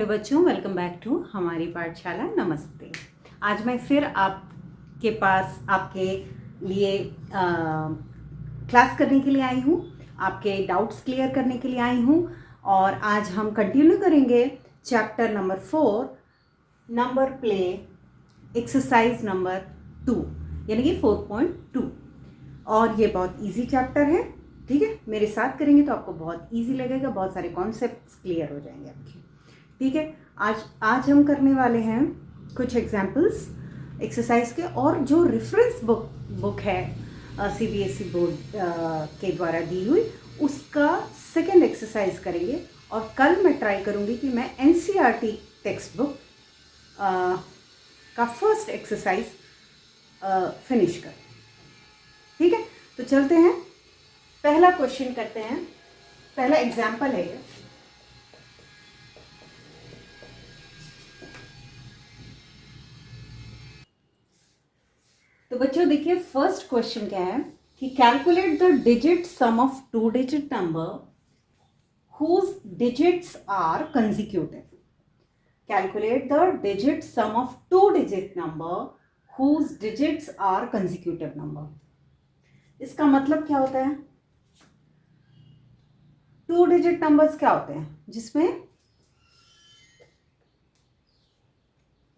बच्चों, welcome back to हमारी पाठशाला। नमस्ते। आज मैं फिर आपके पास आपके लिए क्लास करने के लिए आई हूँ, आपके डाउट्स क्लियर करने के लिए आई हूँ। और आज हम कंटिन्यू करेंगे chapter number 4, number play, exercise number 2 यानी कि 4.2। और ये बहुत इजी चैप्टर है, ठीक है। मेरे साथ करेंगे तो आपको बहुत इजी लगेगा, बहुत सारे कॉन्सेप्ट्स क्लियर हो जाएंगे आपके, ठीक है। आज हम करने वाले हैं कुछ एग्जाम्पल्स एक्सरसाइज के, और जो रेफरेंस बुक है सीबीएसई बोर्ड के द्वारा दी हुई, उसका सेकंड एक्सरसाइज करेंगे। और कल मैं ट्राई करूँगी कि मैं एनसीईआरटी टेक्स्ट बुक का फर्स्ट एक्सरसाइज फिनिश करूँ, ठीक है। तो चलते हैं, पहला क्वेश्चन करते हैं, पहला एग्जाम्पल है ये। तो बच्चों देखिए, फर्स्ट क्वेश्चन क्या है कि calculate the digit sum of 2 digit number whose digits are consecutive. Calculate the digit sum of 2 digit number whose digits are consecutive number. इसका मतलब क्या होता है? 2 डिजिट नंबर्स क्या होते हैं? जिसमें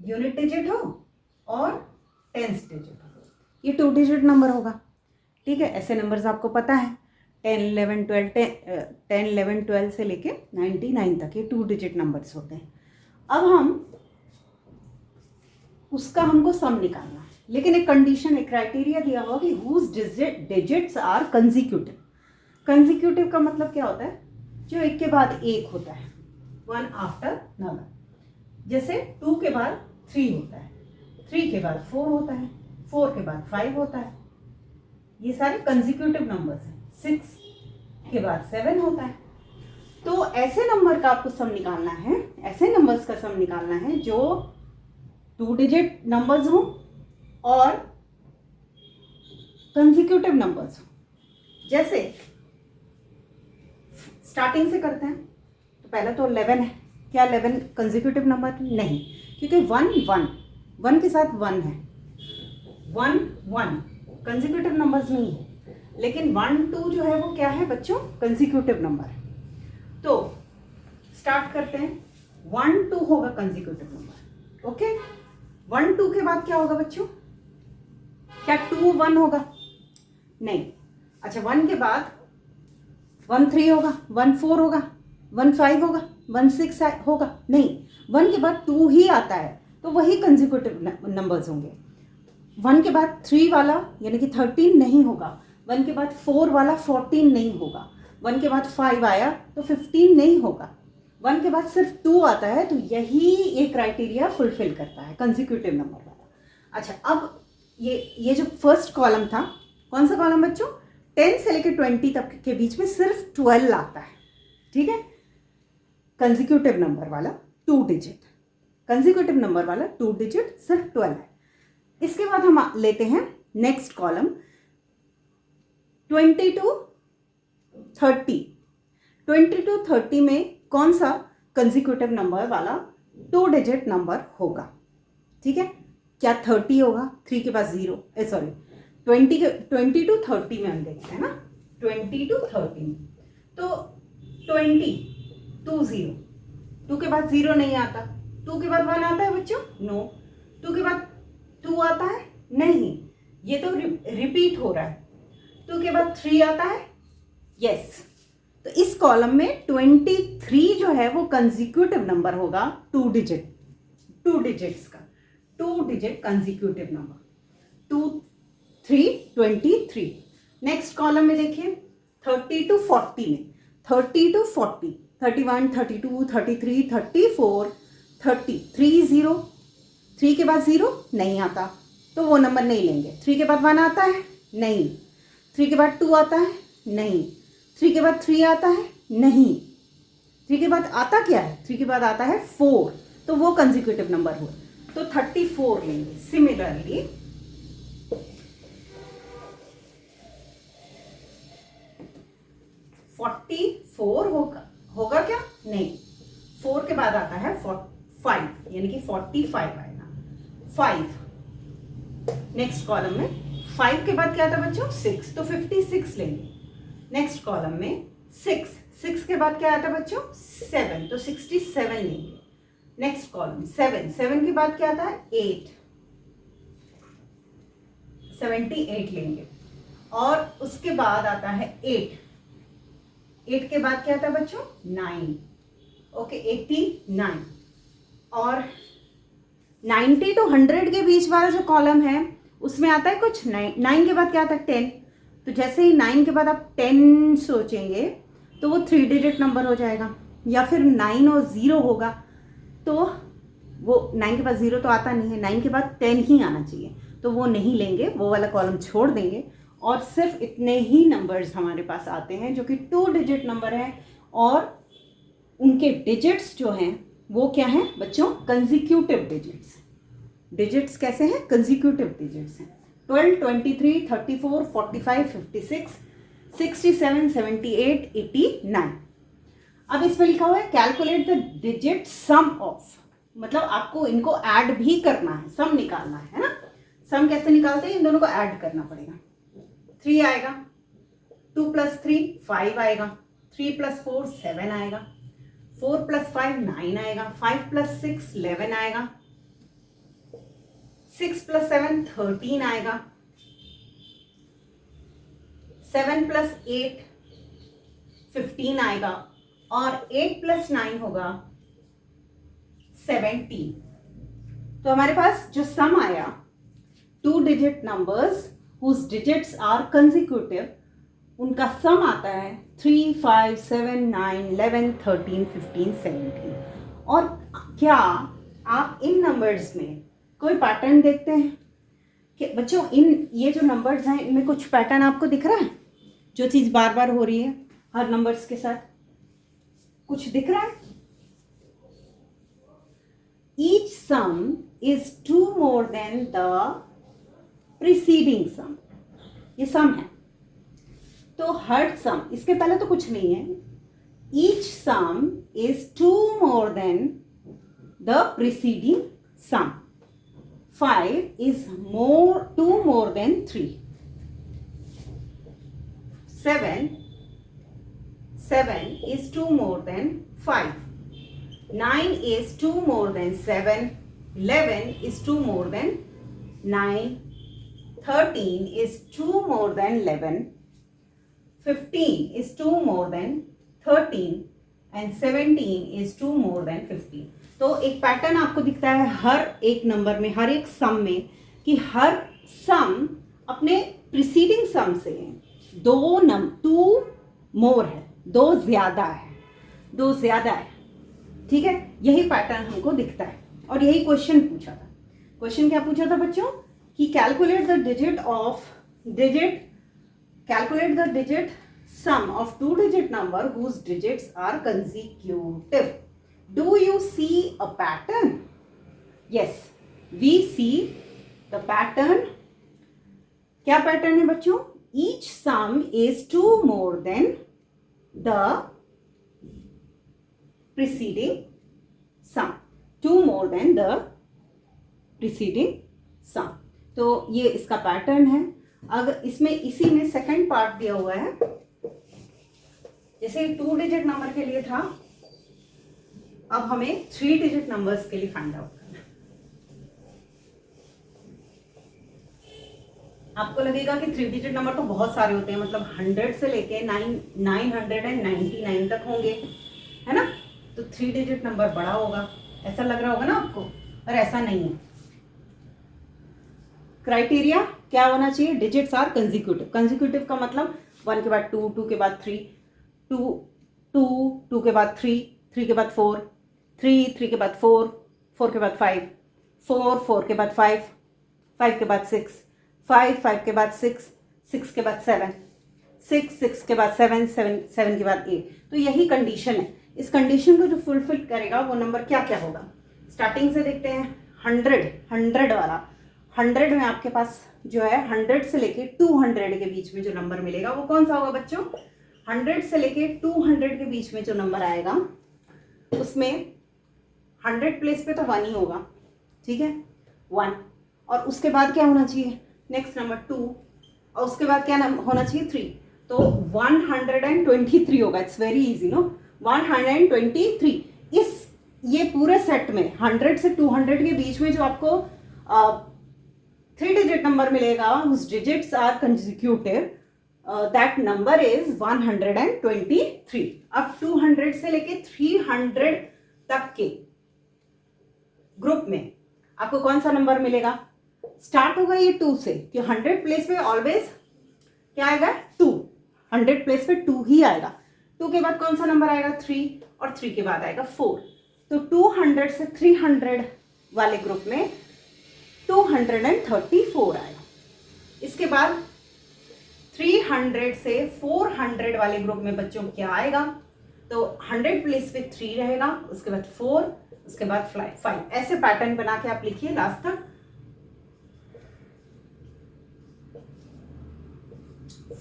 यूनिट डिजिट हो और टेंस डिजिट हो, ये 2 डिजिट नंबर होगा, ठीक है। ऐसे नंबर्स आपको पता है, 10, 11, 12 से लेके 99 तक ये 2 डिजिट नंबर्स होते हैं। अब हमको सम निकालना है, लेकिन एक कंडीशन, एक क्राइटेरिया दिया हुआ कि whose digits are consecutive. Consecutive का मतलब क्या होता है? जो एक के बाद एक होता है, वन आफ्टर अनदर। जैसे 2 के बाद 3 होता है, 3 के बाद 4 होता है, 4 के बाद 5 होता है। ये सारे कंजिक्यूटिव नंबर्स हैं। 6 के बाद 7 होता है। तो ऐसे नंबर का आपको सम निकालना है, ऐसे नंबर्स का सम निकालना है जो 2 डिजिट नंबर्स हो और कंजिक्यूटिव नंबर्स हो। जैसे स्टार्टिंग से करते हैं, तो पहला तो 11 है। क्या 11 कंजिक्यूटिव नंबर? नहीं, क्योंकि 1 के साथ 1 है। 1 कंजिक्यूटिव नंबर्स नहीं है, लेकिन 1, 2 जो है वो क्या है बच्चों? कंजिक्यूटिव नंबर है। तो स्टार्ट करते हैं, 1, 2 होगा कंजिक्यूटिव नंबर, ओके। 1, 2 के बाद क्या होगा बच्चों? क्या 2, 1 होगा? नहीं। अच्छा, 1 के बाद 1, 3 होगा, 1, 4 होगा, 1, 5 होगा, 1, 6 होगा? नहीं, 1 के बाद 2 ही आता है, तो वही कंजिक्यूटिव नंबर्स होंगे। 1 के बाद 3 वाला यानी कि 13 नहीं होगा, 1 के बाद 4 वाला 14 नहीं होगा, 1 के बाद 5 आया तो 15 नहीं होगा, 1 के बाद सिर्फ 2 आता है, तो यही ये क्राइटेरिया फुलफिल करता है, कंजिक्यूटिव नंबर वाला। अच्छा, अब ये जो फर्स्ट कॉलम था, कौन सा कॉलम बच्चों? 10 से लेकर 20 तक के बीच में सिर्फ 12 आता है, ठीक है। कंजिक्यूटिव नंबर वाला 2 डिजिट, कंजिक्यूटिव नंबर वाला 2 डिजिट सिर्फ 12 है। इसके बाद हम लेते हैं नेक्स्ट कॉलम 20 to 30। 20 to 30 में कौन सा कंजिक्यूटिव नंबर वाला 2 डिजिट नंबर होगा? ठीक है, क्या 30 होगा? 3 के बाद 0, 20 to 30 में हम देखते हैं ना, 20 to 30 में। तो 20, 2, 0, 2 के बाद 0 नहीं आता, 2 के बाद 1 आता है बच्चों? नो। 2 के बाद 2 आता है? नहीं, ये तो रिपीट हो रहा है। 2 के बाद 3 आता है? यस। तो इस कॉलम में 23 जो है वो कंजिक्यूटिव नंबर होगा, 2 डिजिट्स का, 2 digit consecutive number, 2, 3, 23। Next column में देखिए 30 to 40 में, 30 to 40, 31, 32, 33, 34, 30, 3, 0, 3 के बाद 0 नहीं आता, तो वो नंबर नहीं लेंगे। 3 के बाद 1 आता है? नहीं। 3 के बाद 2 आता है? नहीं। 3 के बाद 3 आता है? नहीं। 3 के बाद आता क्या है? 3 के बाद आता है 4, तो वो कंजिक्यूटिव नंबर हुआ, तो 34 लेंगे। सिमिलरली 44 होगा क्या? नहीं, 4 के बाद आता है 5, यानी कि 45 आएगा 5। नेक्स्ट कॉलम में 5 के बाद क्या आता है बच्चों 6, तो 56 लेंगे। नेक्स्ट कॉलम में 6 के बाद क्या आता है बच्चों 7, तो 67 लेंगे। नेक्स्ट कॉलम 7 के बाद क्या आता है 8, 78 लेंगे। और उसके बाद आता है 8 के बाद क्या आता है बच्चों 9, ओके 89। और 90 to 100 के बीच वाला जो कॉलम है उसमें आता है कुछ 9 के बाद क्या आता है 10, तो जैसे ही 9 के बाद आप 10 सोचेंगे तो वो 3 डिजिट नंबर हो जाएगा, या फिर 9 और 0 होगा तो वो 9 के बाद 0 तो आता नहीं है, 9 के बाद 10 ही आना चाहिए, तो वो नहीं लेंगे, वो वाला कॉलम छोड़ देंगे। और सिर्फ इतने ही नंबर्स हमारे पास आते हैं जो कि 2 डिजिट नंबर हैं, और उनके डिजिट्स जो हैं वो क्या हैं बच्चों कंसेक्यूटिव डिजिट्स। डिजिट्स कैसे हैं कंसेक्यूटिव डिजिट्स हैं। 12, 23, 34, 45, 56, 67, 78, 89। अब इसमें लिखा हुआ है calculate the digit sum of, मतलब आपको इनको ऐड भी करना है, सम निकालना है ना। सम कैसे निकालते हैं, इन दोनों को ऐड करना पड़ेगा। 3 आएगा, 2 + 3 5 आएगा, 3 + 4 7 आएगा, 4 + 5 9 आएगा, 5 + 6 11 आएगा, 6 + 7 13 आएगा, 7 + 8 15 आएगा, और 8 + 9 होगा 17। तो हमारे पास जो सम आया 2 digit numbers whose digits are consecutive, उनका सम आता है 3, 5, 7, 9, 11, 13, 15, 17। और क्या आप इन नंबर्स में कोई पैटर्न देखते हैं कि बच्चों इन ये जो नंबर्स हैं इनमें कुछ पैटर्न आपको दिख रहा है, जो चीज़ बार बार हो रही है हर नंबर्स के साथ, कुछ दिख रहा है? Each sum is 2 more than the preceding sum, ये सम है। तो हर सम, इसके पहले तो कुछ नहीं है, each sum is 2 more than the preceding sum. 5 is 2 more than 3. 7 is 2 more than 5. 9 is 2 more than 7. 11 is 2 more than 9. 13 is 2 more than 11. 15 is 2 more than 13. And 17 is 2 more than 15. तो एक पैटर्न आपको दिखता है हर एक number में, हर एक सम में, कि हर सम अपने प्रीसीडिंग सम से 2 मोर है, 2 ज्यादा है, ठीक है। यही पैटर्न हमको दिखता है और यही क्वेश्चन पूछा था। क्वेश्चन क्या पूछा था बच्चों कि calculate the digit sum of 2 digit number whose digits are consecutive. Do you see a pattern? Yes, we see the pattern. क्या पैटर्न है बच्चों? Each sum is 2 more than the preceding sum. 2 more than the preceding sum. तो ये इसका pattern है। अगर इसमें इसी में सेकंड पार्ट दिया हुआ है, जैसे 2 डिजिट नंबर के लिए था, अब हमें 3 डिजिट नंबर्स के लिए फाइंड आउट करना है। आपको लगेगा कि 3 डिजिट नंबर तो बहुत सारे होते हैं, मतलब 100 से लेके 999 तक होंगे, है ना। तो 3 डिजिट नंबर बड़ा होगा, ऐसा लग रहा होगा ना आपको, पर ऐसा नहीं है। क्राइटेरिया क्या होना चाहिए? Digits are consecutive. कंसेक्यूटिव का मतलब 1 के बाद 2, 2 के बाद 3, 2 के बाद 3, 3 के बाद 4, 3 के बाद 4, 4 के बाद 5, 4 के बाद 5, 5 के बाद 6, 5 के बाद 6, 6 के बाद 7, 6 के बाद 7, 7 के बाद 8। तो यही कंडीशन है। इस कंडीशन को जो फुलफिल करेगा वो नंबर क्या क्या होगा? स्टार्टिंग से देखते हैं। 100 वाला, 100 में आपके पास जो है 100 से लेके 200 के बीच में जो नंबर मिलेगा वो कौन सा होगा बच्चों? 100 से लेके 200 के बीच में जो नंबर आएगा उसमें 100 प्लेस पे तो 1 ही होगा, ठीक है, 1। और उसके बाद क्या होना चाहिए, नेक्स्ट नंबर 2, और उसके बाद क्या होना चाहिए 3, तो 123 होगा। It's very easy no, 123। इस ये पूरे सेट में 100 से 200 के बीच में जो आपको 3 डिजिट नंबर मिलेगा, whose digits are consecutive, that number is 123। अब 200 से लेके 300 तक के ग्रुप में आपको कौन सा नंबर मिलेगा, स्टार्ट होगा ये 2 से, कि 100 प्लेस पे ऑलवेज क्या आएगा 2, 100 प्लेस पे 2 ही आएगा। 2 के बाद कौन सा नंबर आएगा 3, और 3 के बाद आएगा 4। तो 200 से 300 वाले ग्रुप में 234 आएगा। इसके बाद 300 से 400 वाले ग्रुप में बच्चों क्या आएगा, तो 100 प्लेस पे 3 रहेगा, उसके बाद 4, उसके बाद 5। ऐसे पैटर्न बना के आप लिखिए लास्ट तक।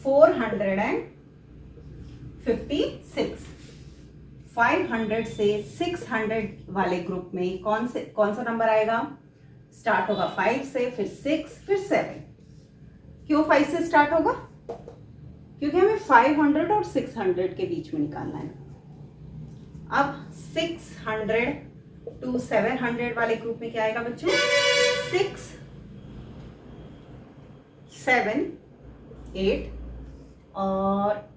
456। 500 से 600 वाले ग्रुप में कौन सा नंबर आएगा, स्टार्ट होगा 5 से, फिर 6, फिर 7। क्यों 5 से स्टार्ट होगा, क्योंकि हमें 500 और 600 के बीच में निकालना है। अब 600 to 700 वाले ग्रुप में क्या आएगा बच्चों, 6, 7, 8, और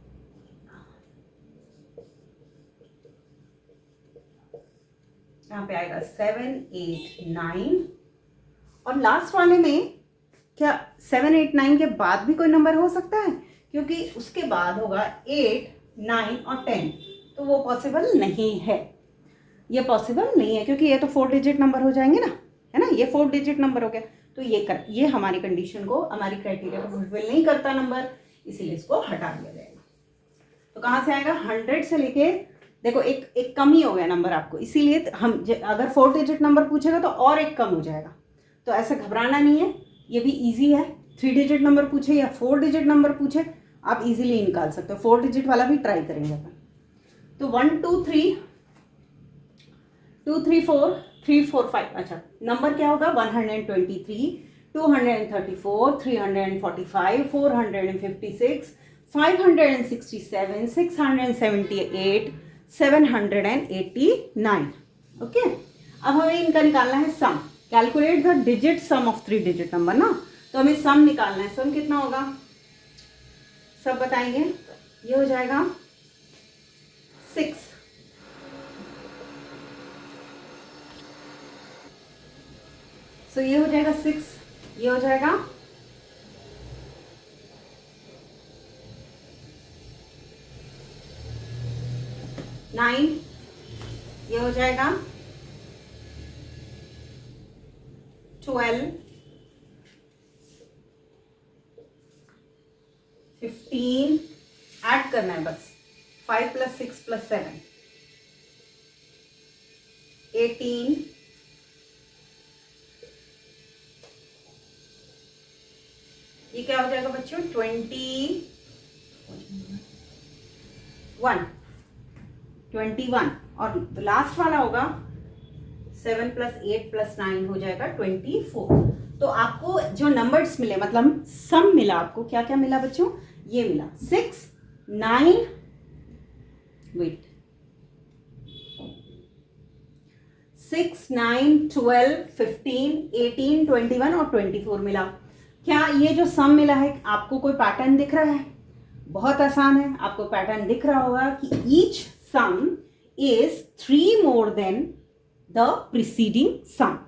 यहाँ पे आएगा 7, 8, 9, और लास्ट वाले में क्या 7, 8, 9 के बाद भी कोई नंबर हो सकता है, क्योंकि उसके बाद होगा 8, 9 और 10, तो वो पॉसिबल नहीं है, ये पॉसिबल नहीं है, क्योंकि ये तो 4 डिजिट नंबर हो जाएंगे ना, है ना, ये 4 डिजिट नंबर हो गया, तो ये हमारी कंडीशन को, हमारी क्राइटेरिया को फुलफिल नहीं करता नंबर, इसीलिए इसको हटा दिया जाएगा। तो कहाँ से आएगा, 100 से लेके, देखो एक कम ही हो गया नंबर आपको, इसीलिए हम अगर 4 डिजिट नंबर पूछेगा तो और एक कम हो जाएगा, तो ऐसा घबराना नहीं है, ये भी इजी है। 3 डिजिट नंबर पूछे या 4 डिजिट नंबर पूछे, आप इजीली निकाल सकते हो। 4 डिजिट वाला भी ट्राई करेंगे अपन। तो 1, 2, 3, 2, 3, 4, 3, 4, 5, अच्छा नंबर क्या होगा, 123, 234, 345, 456, 567, 678, 789। ओके, अब हमें इनका निकालना है sum. Calculate the digit sum of 3 digit number ना, तो हमें सम निकालना है। सम कितना होगा, सब बताएंगे। ये हो जाएगा 6, सो ये हो जाएगा 6, ये हो जाएगा 9, ये हो जाएगा 12, 15, ऐड करना है बस, 5 + 6 + 7, 18, ये क्या हो जाएगा बच्चों, 21, 21, और लास्ट वाला होगा 7 + 8 + 9 हो जाएगा 24। तो आपको जो नंबर्स मिले, मतलब सम मिला आपको, क्या क्या मिला बच्चों, ये मिला 6, 9, वेट 6, 9, 12, 15, 18, 21 और 24 मिला। क्या ये जो सम मिला है आपको कोई पैटर्न दिख रहा है, बहुत आसान है, आपको पैटर्न दिख रहा होगा कि each sum is 3 more than the preceding sum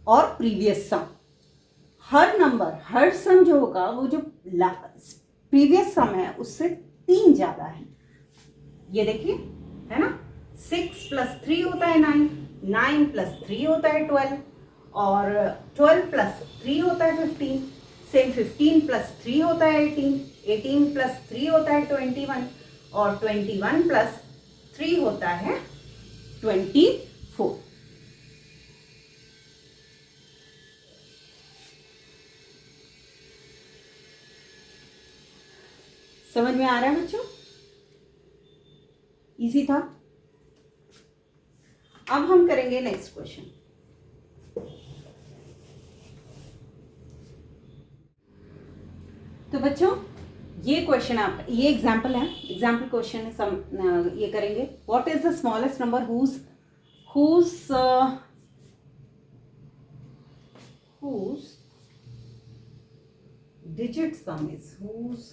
और प्रीवियस सम। हर नंबर, हर सम जो होगा वो जो प्रीवियस सम है उससे 3 ज्यादा है। ये देखिए, है ना, 6 + 3 होता है 9, 9 + 3 होता है 12, और 12 + 3 होता है 15, सेम 15 + 3 होता है 18, 18 + 3 होता है 21, और 21 + 3 होता है 24। समझ में आ रहा है बच्चों, इजी था। अब हम करेंगे नेक्स्ट क्वेश्चन। तो बच्चों ये क्वेश्चन आप, ये एग्जाम्पल है, एग्जाम्पल क्वेश्चन है, ये करेंगे। What is the smallest number whose digit sum is whose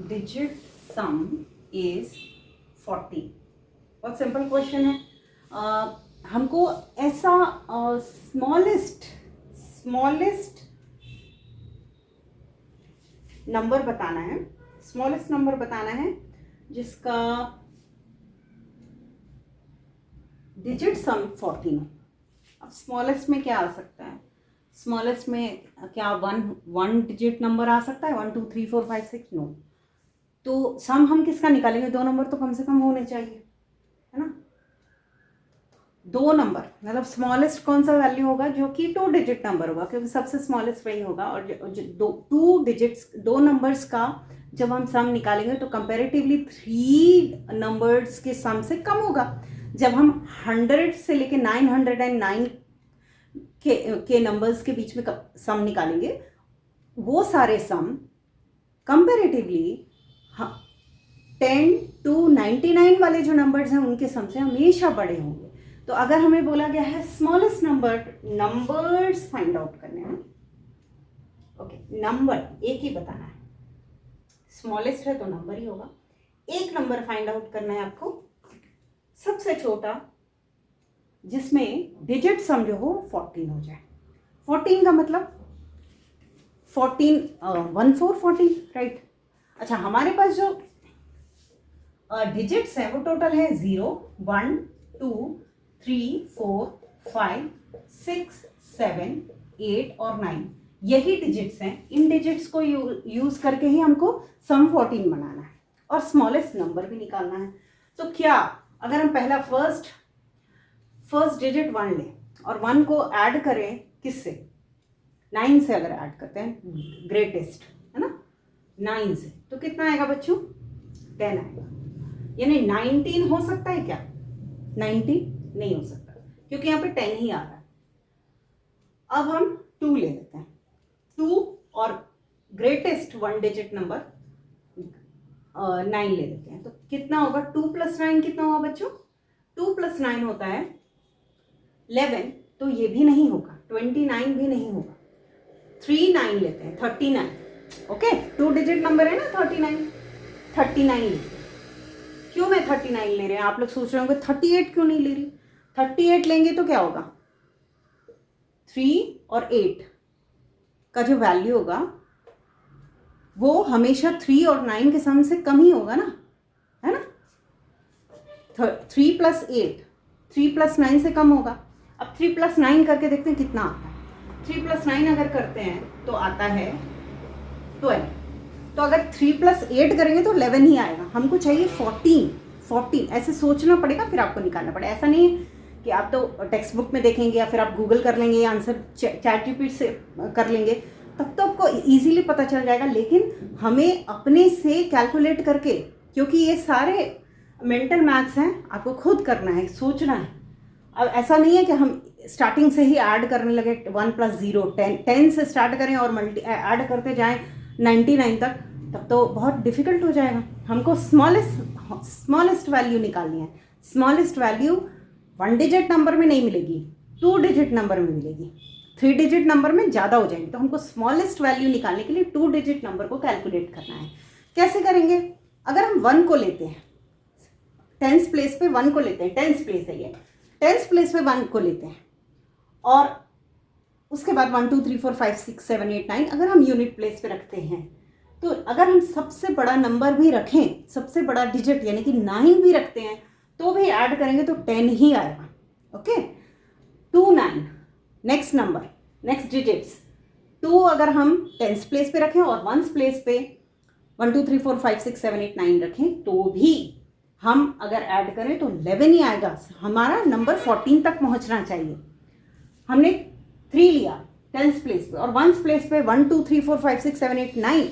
digit sum is 40। बहुत सिंपल क्वेश्चन है। हमको ऐसा स्मॉलेस्ट नंबर बताना है, स्मॉलेस्ट नंबर बताना है जिसका डिजिट सम 14 हो। अब स्मॉलेस्ट में क्या आ सकता है? स्मॉलेस्ट में क्या वन डिजिट नंबर आ सकता है? 1 2 3 4 5 6? नो। तो सम हम किसका निकालेंगे? 2 नंबर तो कम से कम होने चाहिए, है ना। 2 नंबर मतलब स्मॉलेस्ट कौन सा वैल्यू होगा? जो कि 2 डिजिट नंबर होगा, क्योंकि सबसे स्मॉलेस्ट वही होगा। और जो 2 डिजिट्स, 2 नंबर्स का जब हम सम निकालेंगे तो कंपैरेटिवली 3 नंबर्स के सम से कम होगा। जब हम 100 से लेके 909 के नंबर्स के बीच में सम निकालेंगे, वो सारे सम कंपैरेटिवली 10 to 99 वाले जो नंबर्स हैं उनके सम से हमेशा बड़े होंगे। तो अगर हमें बोला गया है स्मॉलेस्ट नंबर्स फाइंड आउट करने हैं, ओके, नंबर एक ही बताना है, स्मॉलेस्ट है तो नंबर ही होगा। एक नंबर फाइंड आउट करना है आपको, सबसे छोटा, जिसमें डिजिट सम जो हो 14 हो जाए। 14 का मतलब 14 राइट। अच्छा, हमारे पास जो डिजिट्स हैं वो टोटल है 0 1 2 3 4 5 6 7 8 और 9। यही डिजिट्स हैं। इन डिजिट्स को यूज करके ही हमको सम 14 बनाना है और स्मॉलेस्ट नंबर भी निकालना है। तो क्या अगर हम पहला फर्स्ट डिजिट 1 लें और 1 को ऐड करें किससे? 9 से अगर ऐड करते हैं, ग्रेटेस्ट है ना, 9 से, तो कितना आएगा बच्चों? 10 आएगा। यानी 19 हो सकता है क्या? 19 नहीं हो सकता, क्योंकि यहाँ पे 10 ही आ रहा है। अब हम 2 ले लेते हैं, 2 और ग्रेटेस्ट 1 डिजिट नंबर 9 ले लेते हैं। तो कितना होगा? 2 + 9 कितना होगा बच्चों? 2 + 9 होता है 11। तो ये भी नहीं होगा, 29 भी नहीं होगा। 3 9 लेते हैं, 39। ओके, 2 डिजिट नंबर है ना 39 लेते हैं। क्यों मैं 39 ले रहे हैं? आप लोग सोच रहे होंगे 38 क्यों नहीं ले रही? 38 लेंगे तो क्या होगा? 3 और 8 का जो वैल्यू होगा वो हमेशा 3 और 9 के सम से कम ही होगा ना, है ना। 3 + 8 3 + 9 से कम होगा। अब 3 + 9 करके देखते हैं कितना आता है। 3 + 9 अगर करते हैं तो आता है 12। तो अगर 3 + 8 करेंगे तो 11 ही आएगा। हमको चाहिए 14। ऐसे सोचना पड़ेगा, फिर आपको निकालना पड़ेगा। ऐसा नहीं है कि आप तो टेक्स्ट बुक में देखेंगे या फिर आप गूगल कर लेंगे या आंसर ChatGPT से कर लेंगे, तब तो आपको इजीली पता चल जाएगा। लेकिन हमें अपने से कैलकुलेट करके, क्योंकि ये सारे मेंटल मैथ्स हैं, आपको खुद करना है, सोचना है। अब ऐसा नहीं है कि हम स्टार्टिंग से ही ऐड करने लगे 1 + 0 10 से स्टार्ट करें और ऐड करते जाएं 99 तक, तब तो बहुत डिफिकल्ट हो जाएगा। हमको स्मॉलेस्ट वैल्यू निकालनी है। स्मॉलेस्ट वैल्यू 1 डिजिट नंबर में नहीं मिलेगी, 2 डिजिट नंबर में मिलेगी। 3 डिजिट नंबर में ज़्यादा हो जाएंगे। तो हमको स्मॉलेस्ट वैल्यू निकालने के लिए 2 डिजिट नंबर को कैलकुलेट करना है। कैसे करेंगे? अगर हम 1 को लेते हैं, 10th प्लेस पे 1 को लेते हैं, 10th प्लेस है ये, 10th प्लेस पे 1 को लेते हैं और उसके बाद 1 2 3 4 5 6 7 8 9 अगर हम यूनिट प्लेस पे रखते हैं, तो अगर हम सबसे बड़ा नंबर भी रखें, सबसे बड़ा डिजिट यानी कि 9 भी रखते हैं, तो भी ऐड करेंगे तो 10 ही आएगा। Okay, 2 9 next number, next digits 2 अगर हम 10th प्लेस पे रखें और 1st प्लेस पे 1 2 3 4 5 6 7 8 9 रखें, तो भी हम अगर ऐड करें तो 11 ही आएगा। हमारा नंबर 14 तक पहुंचना चाहिए। हमने 3 लिया 10th प्लेस पे और 1st प्लेस पे 1 2 3 4 5 6 7 8 9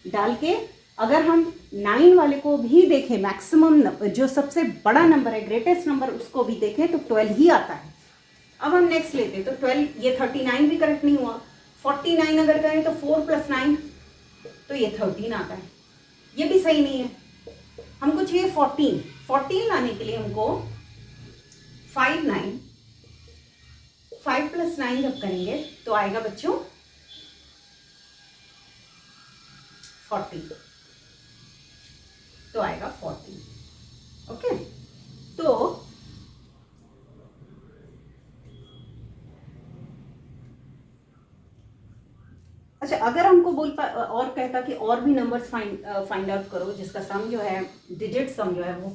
डाल के अगर हम 9 वाले को भी देखें, मैक्सिमम जो सबसे बड़ा नंबर है, ग्रेटेस्ट नंबर, उसको भी देखें तो 12 ही आता है। अब हम नेक्स्ट लेते हैं, तो 12, ये 39 भी करेक्ट नहीं हुआ। 49 अगर करें तो 4 + 9 तो ये 13 आता है, ये भी सही नहीं है। हमको चाहिए 14 लाने के लिए हमको 5 + 9 जब करेंगे तो आएगा बच्चों 40, तो आएगा 40। ओके, तो अच्छा, अगर हमको और कहता कि और भी नंबर्स फाइंड आउट करो जिसका सम जो है, डिजिट सम जो है वो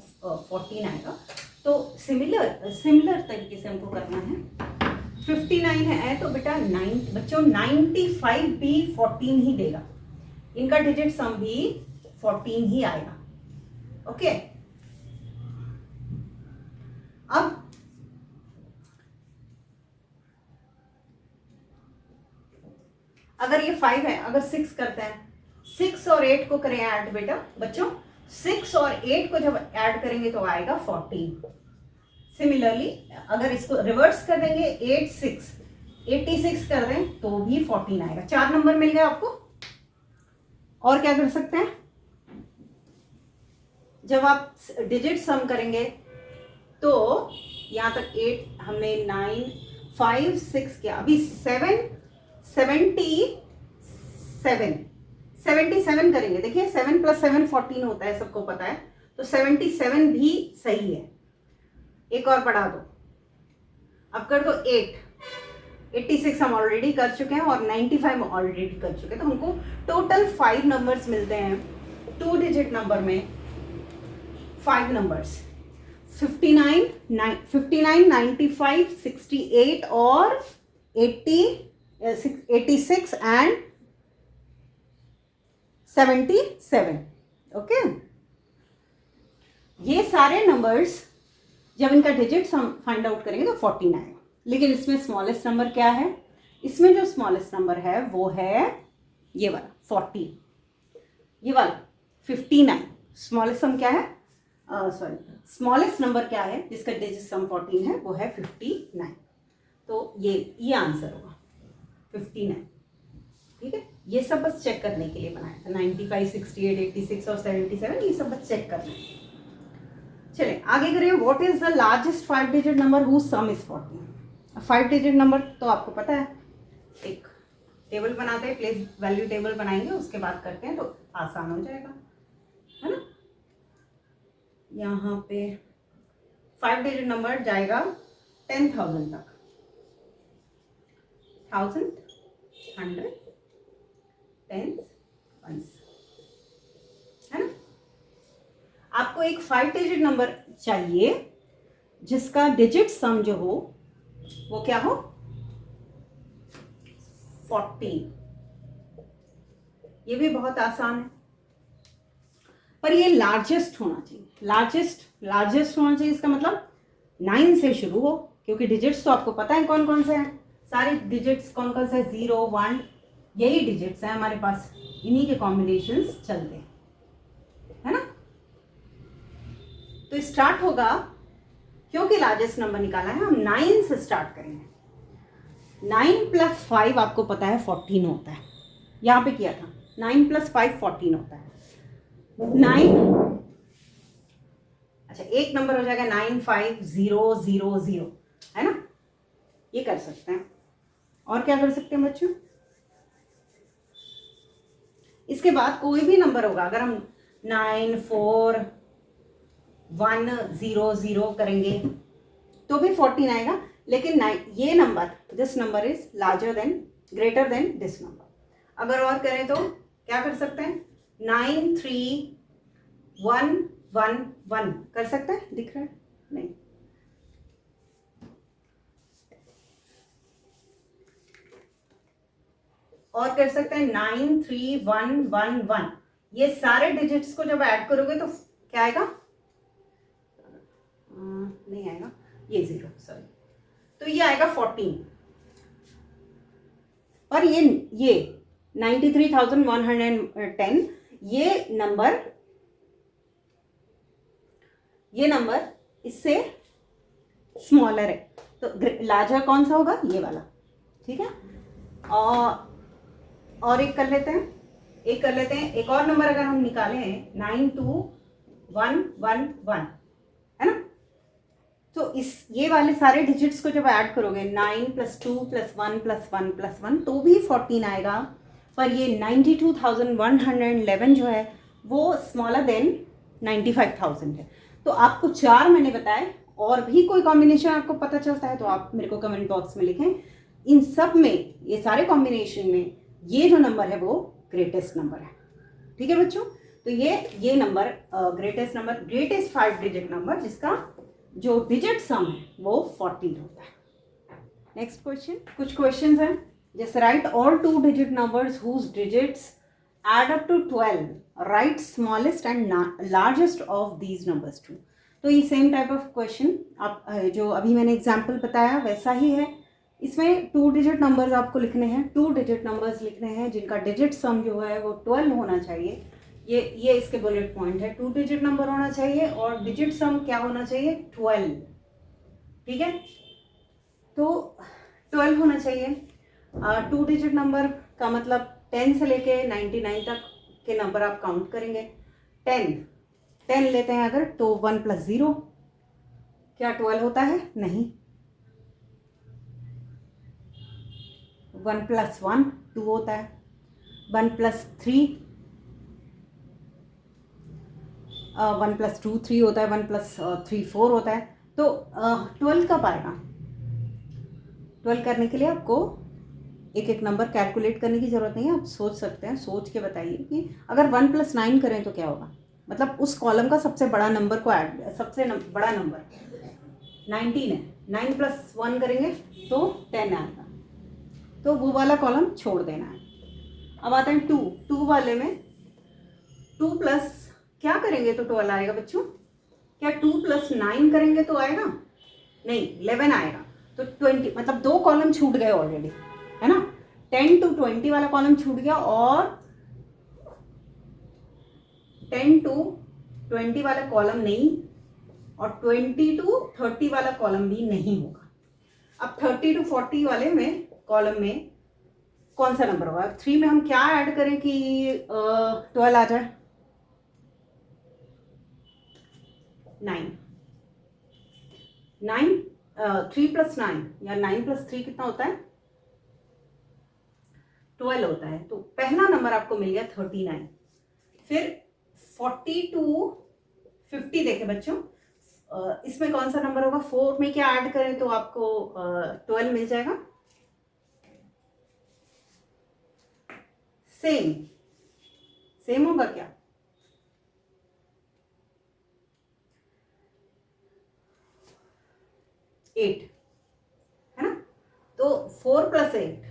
14 आएगा, तो सिमिलर तरीके से हमको करना है। 59 है तो बेटा 9 बच्चों 95 भी 14 ही देगा, इनका डिजिट सम भी 14 ही आएगा। ओके, अब अगर ये 5 है, अगर 6 करते हैं, 6 और 8 को करें ऐड बेटा बच्चों, 6 और 8 को जब ऐड करेंगे तो आएगा 14। सिमिलरली अगर इसको रिवर्स कर देंगे, 8 6 86 कर दें तो भी 14 आएगा। 4 नंबर मिल गए आपको। और क्या कर सकते हैं, जब आप डिजिट सम करेंगे तो यहां तक 8 हमने 9 5 6 किया, अभी 77 करेंगे। देखिए 7 + 7 14 होता है, सबको पता है, तो 77 भी सही है। एक और बढ़ा दो, अब कर दो 86 हम ऑलरेडी कर चुके हैं और 95 ऑलरेडी कर चुके हैं, तो हमको टोटल 5 नंबर्स मिलते हैं। 2 डिजिट नंबर में 5 नंबर्स 59 95 68 और 86 एंड 77। ओके, ये सारे नंबर्स जब इनका डिजिट हम फाइंड आउट करेंगे तो 14 आएगा। लेकिन इसमें स्मॉलेस्ट नंबर क्या है, इसमें जो स्मॉलेस्ट नंबर है वो है ये वाला 40, ये वाला 59। स्मॉलेस्ट सम क्या है, स्मॉलेस्ट नंबर क्या है जिसका डिजिट सम 14 है, वो है 59। तो ये आंसर होगा 59। ठीक है, ये सब बस चेक करने के लिए बनाया था। 95 68 86 और 77 ये सब बस चेक करना है। चलिए आगे करें, what is the largest 5 digit number whose sum is 14। 5 digit number तो आपको पता है, एक टेबल बनाते हैं, प्लेस वैल्यू टेबल बनाएंगे, उसके बाद करते हैं तो आसान हो जाएगा, है ना। यहाँ पे 5 डिजिट नंबर जाएगा 10,000 तक, 1000 100 10 1, है ना। आपको एक 5 डिजिट नंबर चाहिए जिसका डिजिट सम जो हो वो क्या हो, 14। ये भी बहुत आसान है, पर ये लार्जेस्ट होना चाहिए। लार्जेस्ट होना चाहिए, इसका मतलब 9 से शुरू हो, क्योंकि डिजिट्स तो आपको पता है कौन कौन से हैं, सारे डिजिट्स कौन कौन से, 0 1 यही डिजिट्स हैं हमारे पास, इन्हीं के कॉम्बिनेशंस चलते हैं, है ना। तो स्टार्ट होगा, क्योंकि लार्जेस्ट नंबर निकाला है, हम 9 से स्टार्ट करेंगे। 9 + 5 आपको पता है 14 होता है, यहाँ पे किया था 9 + 5 14 होता है। 9, अच्छा एक नंबर हो जाएगा 9 5 0 0 0, है ना, ये कर सकते हैं। और क्या कर सकते हैं बच्चों, इसके बाद कोई भी नंबर होगा, अगर हम 9 4 1 0 0 करेंगे तो भी 14 आएगा, लेकिन ये number, this number is greater than this number. अगर और करें तो क्या कर सकते हैं, 9 3 1 1 1 कर सकते हैं, दिख रहा है नहीं, और कर सकते हैं 9 3 1 1 1। ये सारे डिजिट्स को जब ऐड करोगे तो क्या आएगा, नहीं आएगा, ये 0 सॉरी, तो ये आएगा 14। पर ये 93,110 ये नंबर इससे स्मॉलर है, तो लार्जर कौन सा होगा, ये वाला, ठीक है। और एक कर लेते हैं, एक और नंबर अगर हम निकाले हैं 92111, है ना। तो ये वाले सारे डिजिट्स को जब ऐड करोगे 9 + 2 + 1 + 1 + 1 तो भी 14 आएगा, पर ये 92,111 जो है वो स्मॉलर देन 95,000 है। तो आपको 4 मैंने बताए, और भी कोई कॉम्बिनेशन आपको पता चलता है तो आप मेरे को कमेंट बॉक्स में लिखें। इन सब में, ये सारे कॉम्बिनेशन में ये जो नंबर है वो ग्रेटेस्ट नंबर है, ठीक है बच्चों। तो ये नंबर ग्रेटेस्ट 5 डिजिट नंबर जिसका जो डिजिट सम है वो 14 होता है। नेक्स्ट क्वेश्चन, कुछ क्वेश्चंस हैं जैसे write all 2 digit numbers whose digits add up to 12, write smallest and largest of these numbers too. तो ये सेम टाइप ऑफ क्वेश्चन आप जो अभी मैंने एग्जाम्पल बताया वैसा ही है। इसमें 2 डिजिट नंबर्स आपको लिखने हैं, 2 डिजिट नंबर्स लिखने हैं जिनका डिजिट सम जो है वो 12 होना चाहिए। ये इसके बुलेट पॉइंट है, 2 डिजिट नंबर होना चाहिए और डिजिट सम क्या होना चाहिए, 12, ठीक है। तो 12 होना चाहिए। 2 डिजिट नंबर का मतलब 10 से लेके 99 तक के नंबर आप काउंट करेंगे। 10 लेते हैं अगर, तो 1 + 0 क्या 12 होता है, नहीं। 1 + 1 2 होता है, 1 + 3 1 + 2 3 होता है, 1 + 3 4 होता है। तो 12 कब आएगा, 12 करने के लिए आपको एक एक नंबर कैलकुलेट करने की ज़रूरत नहीं है, आप सोच सकते हैं, सोच के बताइए कि अगर 1 + 9 करें तो क्या होगा। मतलब उस कॉलम का सबसे बड़ा नंबर को ऐड, बड़ा नंबर 19 है, 9 + 1 करेंगे तो 10 आएगा, तो वो वाला कॉलम छोड़ देना है। अब आते हैं 2 वाले में, 2 प्लस क्या करेंगे तो 12 आएगा बच्चों, क्या 2 + 9 करेंगे तो आएगा, नहीं 11 आएगा। तो 20, मतलब 2 कॉलम छूट गए ऑलरेडी, है ना। 10 to 20 वाला कॉलम छूट गया और 10 to 20 वाला कॉलम नहीं, और 20 to 30 वाला कॉलम भी नहीं होगा। अब 30 to 40 वाले में कॉलम में कौन सा नंबर होगा, 3 में हम क्या ऐड करें कि 12 आ जाए, 9 3 + 9 या 9 + 3 कितना होता है, 12 होता है। तो पहला नंबर आपको मिल गया 39। फिर 40 to 50 देखें बच्चों, इसमें कौन सा नंबर होगा, 4 में क्या ऐड करें तो आपको 12 मिल जाएगा, सेम होगा क्या, 8, है ना। तो 4 + 8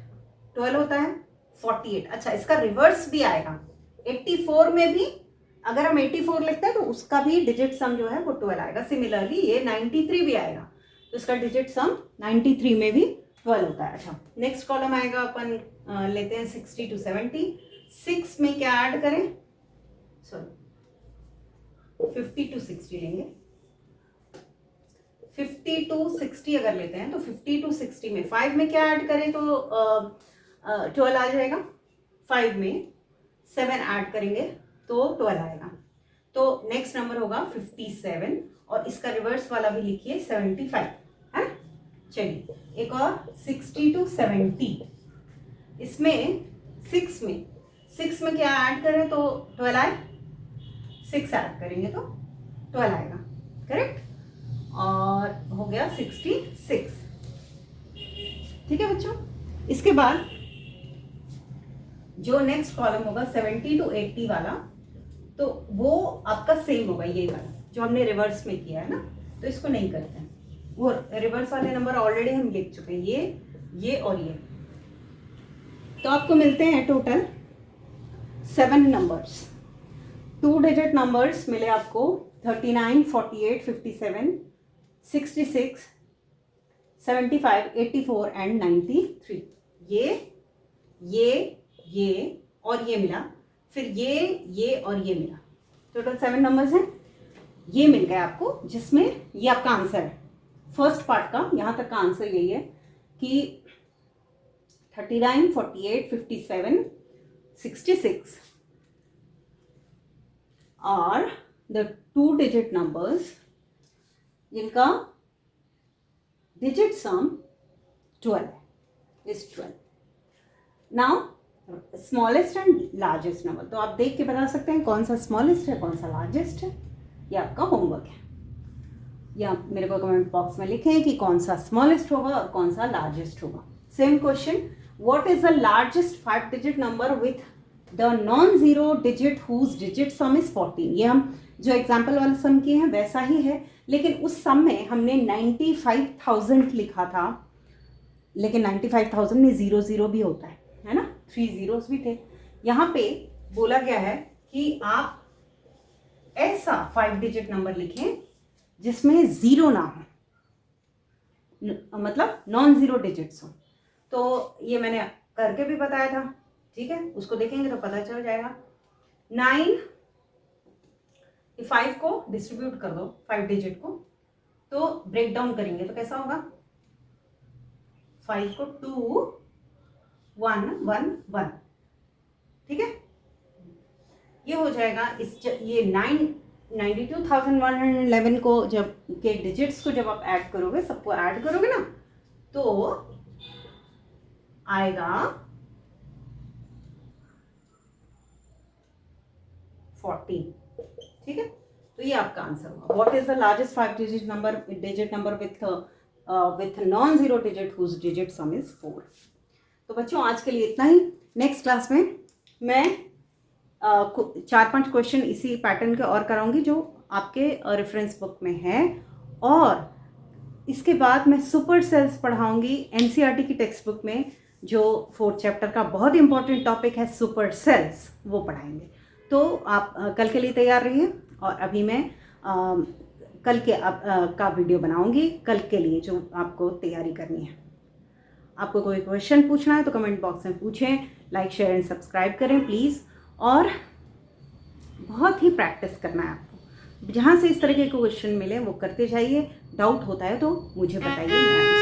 12 होता है, 48। अच्छा, इसका रिवर्स भी आएगा, 84 में भी अगर हम 84 लिखते हैं तो उसका भी डिजिट सम जो है वो 12 आएगा। सिमिलरली ये 93 भी आएगा, तो इसका डिजिट सम 93 में भी 12 होता है। अच्छा, नेक्स्ट कॉलम आएगा, अपन लेते हैं 60 to 70। 6 में क्या ऐड करें, सॉरी 50 to 60 लेंगे। 50 to 60 अगर लेते हैं तो 50 to 60 में 5 में क्या ऐड करें तो 12 आ जाएगा। 5 में 7 ऐड करेंगे तो 12 आएगा। तो नेक्स्ट नंबर होगा 57, और इसका रिवर्स वाला भी लिखिए 75, है। चलिए एक और 60 to 70, इसमें 6 में क्या ऐड करें तो 12 आए, 6 ऐड करेंगे तो 12 आएगा, करेक्ट। और हो गया 66, ठीक है बच्चों। इसके बाद जो नेक्स्ट कॉलम होगा 70 to 80 वाला, तो वो आपका सेम होगा, ये वाला जो हमने रिवर्स में किया है ना, तो इसको नहीं करते हैं, वो रिवर्स वाले नंबर ऑलरेडी हम लिख चुके हैं, ये और ये। तो आपको मिलते हैं टोटल 7 नंबर्स, 2 डिजिट नंबर्स मिले आपको 39, 48, 57, 66, 75, 84 एंड 93। ये और ये मिला फिर ये और ये मिला, टोटल 7 नंबर्स हैं। ये मिल गया आपको, जिसमें ये आपका आंसर है। फर्स्ट पार्ट का यहाँ तक का आंसर यही है कि 39, 48, 57, 66 are the 2-digit numbers जिनका digit sum 12 is 12. Now smallest and largest number, तो आप देख के बता सकते हैं कौन सा स्मॉलेस्ट है कौन सा लार्जेस्ट है। ये आपका होमवर्क है, या मेरे को कमेंट बॉक्स में लिखें कि कौन सा स्मॉलेस्ट होगा और कौन सा लार्जेस्ट होगा। Same question, what is the largest 5-digit number with the non zero digit whose digit sum is 14। ये हम जो एग्जाम्पल वाला सम किए हैं वैसा ही है, लेकिन उस सम में हमने 95,000 लिखा था, लेकिन 95,000 में 00 भी होता है ना, 3 zeros भी थे। यहाँ पे बोला गया है कि आप ऐसा 5-digit नंबर लिखें जिसमें जीरो ना हो, मतलब नॉन जीरो डिजिट्स हो। तो ये मैंने करके भी बताया था, ठीक है, उसको देखेंगे तो पता चल जाएगा। 9, 5 को डिस्ट्रीब्यूट कर दो 5-digit को, तो ब्रेक डाउन करेंगे तो कैसा होगा, 5 को 2, 1, 1, 1, ठीक है, ये हो जाएगा। ये 92,111 को जब के डिजिट्स को जब आप ऐड करोगे, सबको ऐड करोगे ना, तो आएगा 14, ठीक है। तो ये आपका आंसर होगा। What is the largest 5-digit number with non zero digit whose digit sum is 4। तो बच्चों आज के लिए इतना ही। नेक्स्ट क्लास में मैं 4-5 क्वेश्चन इसी पैटर्न के और कराऊंगी जो आपके रेफरेंस बुक में है, और इसके बाद मैं सुपर सेल्स पढ़ाऊंगी एनसीईआरटी की टेक्स्ट बुक में, जो 4th चैप्टर का बहुत इंपॉर्टेंट टॉपिक है सुपर सेल्स, वो पढ़ाएंगे। तो आप कल के लिए तैयार रहिए, और अभी मैं कल के का वीडियो बनाऊंगी कल के लिए जो आपको तैयारी करनी है। आपको कोई क्वेश्चन पूछना है तो कमेंट बॉक्स में पूछें, लाइक शेयर एंड सब्सक्राइब करें प्लीज़, और बहुत ही प्रैक्टिस करना है आपको। जहाँ से इस तरह के क्वेश्चन मिले वो करते जाइए, डाउट होता है तो मुझे बताइए, मैं